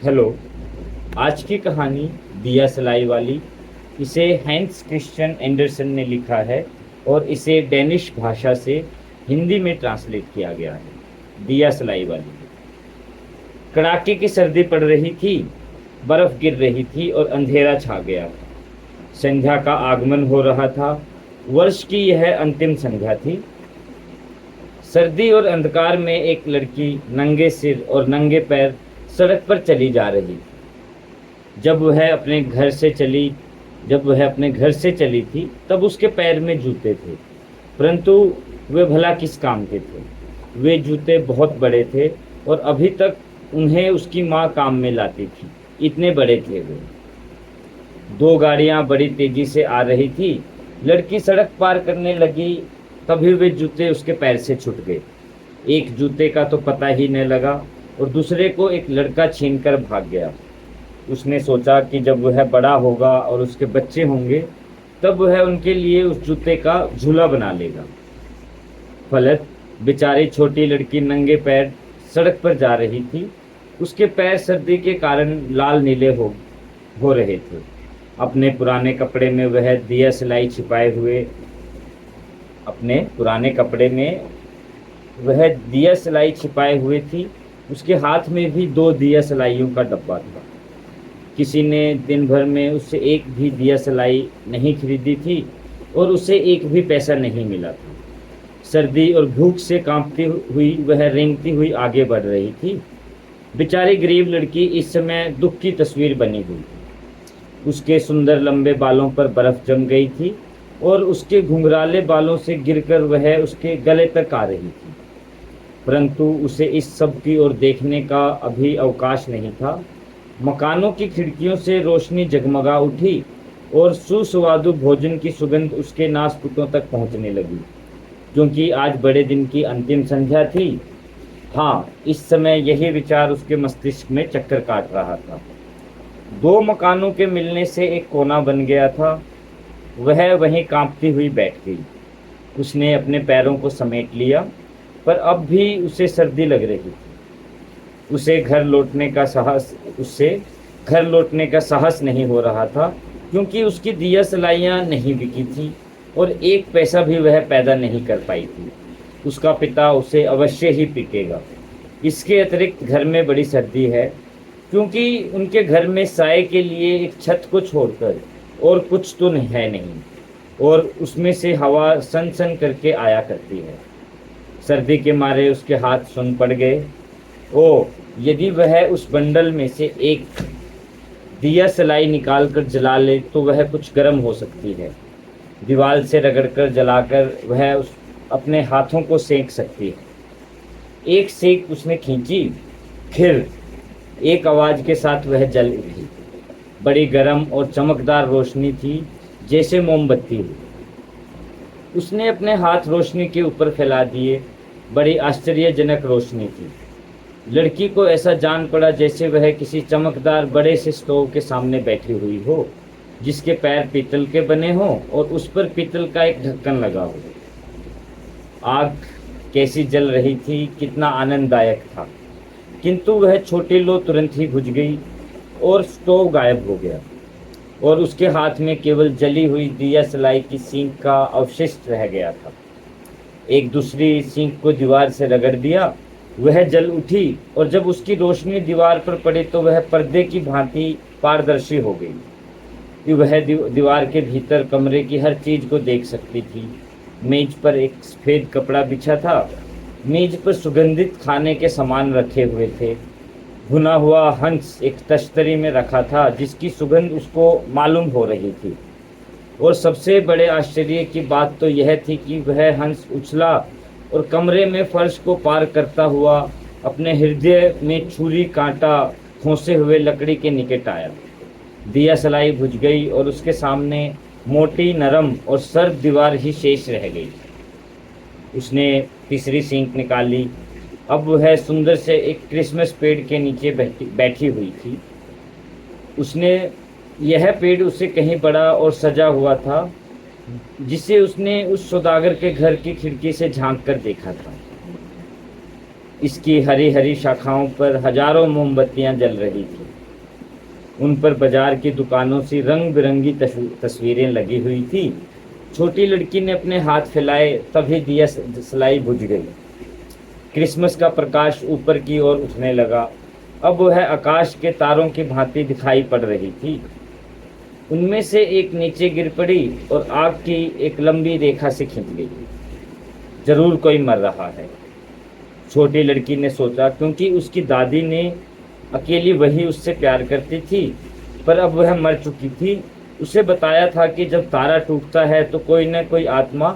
Hello. आज की कहानी दिया सलाई वाली। इसे हैंस क्रिश्चियन एंडरसन ने लिखा है और इसे डेनिश भाषा से हिंदी में ट्रांसलेट किया गया है। दिया सलाई वाली। कड़ाके की सर्दी पड़ रही थी, बर्फ गिर रही थी और अंधेरा छा गया था। संध्या का आगमन हो रहा था। वर्ष की यह अंतिम संध्या थी। सर्दी और अंधकार में एक लड़की नंगे सिर और नंगे पैर सड़क पर चली जा रही थी। जब वह अपने घर से चली जब वह अपने घर से चली थी तब उसके पैर में जूते थे, परंतु वे भला किस काम के थे। वे जूते बहुत बड़े थे और अभी तक उन्हें उसकी माँ काम में लाती थी, इतने बड़े थे वे। दो गाड़ियां बड़ी तेजी से आ रही थी। लड़की सड़क पार करने लगी, तभी वे जूते उसके पैर से छूट गए। एक जूते का तो पता ही न लगा और दूसरे को एक लड़का छीनकर भाग गया। उसने सोचा कि जब वह बड़ा होगा और उसके बच्चे होंगे तब वह उनके लिए उस जूते का झूला बना लेगा। फलत बेचारी छोटी लड़की नंगे पैर सड़क पर जा रही थी। उसके पैर सर्दी के कारण लाल नीले हो रहे थे। अपने पुराने कपड़े में वह दिया सिलाई छिपाए हुए अपने पुराने कपड़े में वह दिया सिलाई छिपाए हुए थी। उसके हाथ में भी दो दिया सिलाइयों का डब्बा था। किसी ने दिन भर में उससे एक भी दिया सिलाई नहीं खरीदी थी और उसे एक भी पैसा नहीं मिला था। सर्दी और भूख से कांपती हुई वह रेंगती हुई आगे बढ़ रही थी। बेचारी गरीब लड़की इस समय दुख की तस्वीर बनी हुई थी। उसके सुंदर लंबे बालों पर बर्फ जम गई थी और उसके घुंघराले बालों से गिरकर वह उसके गले तक आ रही थी, परंतु उसे इस सब की ओर देखने का अभी अवकाश नहीं था। मकानों की खिड़कियों से रोशनी जगमगा उठी और सुस्वादु भोजन की सुगंध उसके नासपुटों तक पहुंचने लगी, क्योंकि आज बड़े दिन की अंतिम संध्या थी। हाँ, इस समय यही विचार उसके मस्तिष्क में चक्कर काट रहा था। दो मकानों के मिलने से एक कोना बन गया था। वह वहीं कांपती हुई बैठ गई। उसने अपने पैरों को समेट लिया, पर अब भी उसे सर्दी लग रही थी। उसे घर लौटने का साहस नहीं हो रहा था, क्योंकि उसकी दिया सलाइयाँ नहीं बिकी थी और एक पैसा भी वह पैदा नहीं कर पाई थी। उसका पिता उसे अवश्य ही पीटेगा। इसके अतिरिक्त घर में बड़ी सर्दी है, क्योंकि उनके घर में साए के लिए एक छत को छोड़कर और कुछ तो है नहीं, और उसमें से हवा सन सन करके आया करती है। सर्दी के मारे उसके हाथ सुन पड़ गए। ओ, यदि वह उस बंडल में से एक दिया सलाई निकाल कर जला ले तो वह कुछ गर्म हो सकती है। दीवार से रगड़कर जलाकर वह अपने हाथों को सेंक सकती है। एक सेक उसने खींची, फिर एक आवाज के साथ वह जल उठी। बड़ी गर्म और चमकदार रोशनी थी, जैसे मोमबत्ती हुई। उसने अपने हाथ रोशनी के ऊपर फैला दिए। बड़ी आश्चर्यजनक रोशनी थी। लड़की को ऐसा जान पड़ा जैसे वह किसी चमकदार बड़े से स्टोव के सामने बैठी हुई हो, जिसके पैर पीतल के बने हों और उस पर पीतल का एक ढक्कन लगा हो। आग कैसी जल रही थी, कितना आनंददायक था। किंतु वह छोटी लो तुरंत ही बुझ गई और स्टोव गायब हो गया और उसके हाथ में केवल जली हुई दिया सलाई की सींग का अवशिष्ट रह गया था। एक दूसरी सींग को दीवार से रगड़ दिया। वह जल उठी और जब उसकी रोशनी दीवार पर पड़ी तो वह पर्दे की भांति पारदर्शी हो गई। वह दीवार के भीतर कमरे की हर चीज को देख सकती थी। मेज पर एक सफेद कपड़ा बिछा था। मेज पर सुगंधित खाने के सामान रखे हुए थे। भुना हुआ हंस एक तश्तरी में रखा था, जिसकी सुगंध उसको मालूम हो रही थी। और सबसे बड़े आश्चर्य की बात तो यह थी कि वह हंस उछला और कमरे में फर्श को पार करता हुआ अपने हृदय में छुरी कांटा खोसे हुए लकड़ी के निकट आया। दिया सलाई बुझ गई और उसके सामने मोटी, नरम और सर्द दीवार ही शेष रह गई। उसने तीसरी सींग निकाली। अब वह सुंदर से एक क्रिसमस पेड़ के नीचे बैठी हुई थी। यह पेड़ उससे कहीं बड़ा और सजा हुआ था, जिसे उसने उस सौदागर के घर की खिड़की से झांक कर देखा था। इसकी हरी हरी शाखाओं पर हजारों मोमबत्तियां जल रही थी। उन पर बाजार की दुकानों से रंग बिरंगी तस्वीरें लगी हुई थी। छोटी लड़की ने अपने हाथ फैलाए, तभी दिया सलाई बुझ गई। क्रिसमस का प्रकाश ऊपर की ओर उठने लगा। अब वह आकाश के तारों की भांति दिखाई पड़ रही थी। उनमें से एक नीचे गिर पड़ी और आग की एक लंबी रेखा से खिंच गई। जरूर कोई मर रहा है, छोटी लड़की ने सोचा, क्योंकि उसकी दादी ने अकेली वही उससे प्यार करती थी, पर अब वह मर चुकी थी। उसे बताया था कि जब तारा टूटता है तो कोई न कोई आत्मा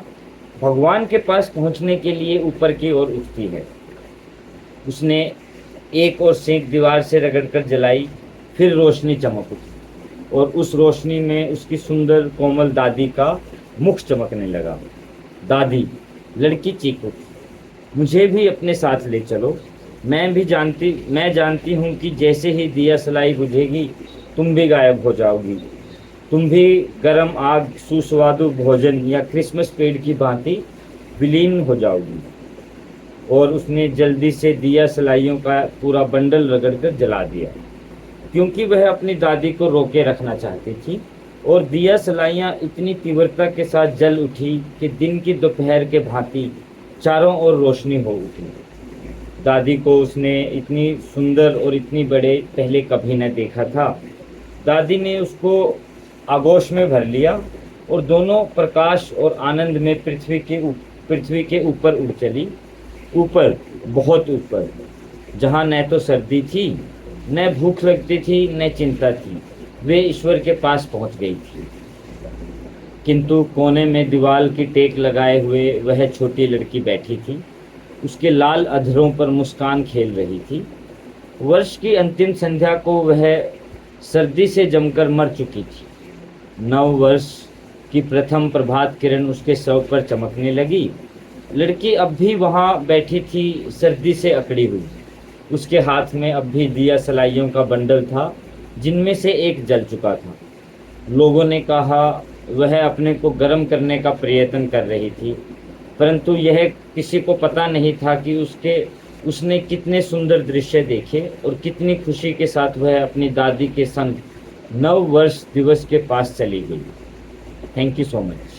भगवान के पास पहुंचने के लिए ऊपर की ओर उठती है। उसने एक और सेंक दीवार से रगड़कर जलाई, फिर रोशनी चमक उठी और उस रोशनी में उसकी सुंदर कोमल दादी का मुख चमकने लगा। दादी, लड़की चीख उठी, मुझे भी अपने साथ ले चलो। मैं जानती हूँ कि जैसे ही दिया सलाई बुझेगी तुम भी गायब हो जाओगी। तुम भी गर्म आग, सुस्वादु भोजन या क्रिसमस पेड़ की भांति विलीन हो जाओगी। और उसने जल्दी से दिया सलाइयों का पूरा बंडल रगड़कर जला दिया, क्योंकि वह अपनी दादी को रोके रखना चाहती थी। और दिया सलाइयाँ इतनी तीव्रता के साथ जल उठी कि दिन की दोपहर के भांति चारों ओर रोशनी हो उठी। दादी को उसने इतनी सुंदर और इतनी बड़े पहले कभी न देखा था। दादी ने उसको आगोश में भर लिया और दोनों प्रकाश और आनंद में पृथ्वी के ऊपर उड़ चली। ऊपर, बहुत ऊपर, जहाँ न तो सर्दी थी, न भूख लगती थी, न चिंता थी। वे ईश्वर के पास पहुंच गई थी। किंतु कोने में दीवार की टेक लगाए हुए वह छोटी लड़की बैठी थी। उसके लाल अधरों पर मुस्कान खेल रही थी। वर्ष की अंतिम संध्या को वह सर्दी से जमकर मर चुकी थी। नव वर्ष की प्रथम प्रभात किरण उसके शव पर चमकने लगी। लड़की अब भी वहाँ बैठी थी, सर्दी से अकड़ी हुई। उसके हाथ में अब भी दिया सलाइयों का बंडल था, जिनमें से एक जल चुका था। लोगों ने कहा वह अपने को गर्म करने का प्रयत्न कर रही थी, परंतु यह किसी को पता नहीं था कि उसने कितने सुंदर दृश्य देखे और कितनी खुशी के साथ वह अपनी दादी के संग नव वर्ष दिवस के पास चली गई। Thank you so much.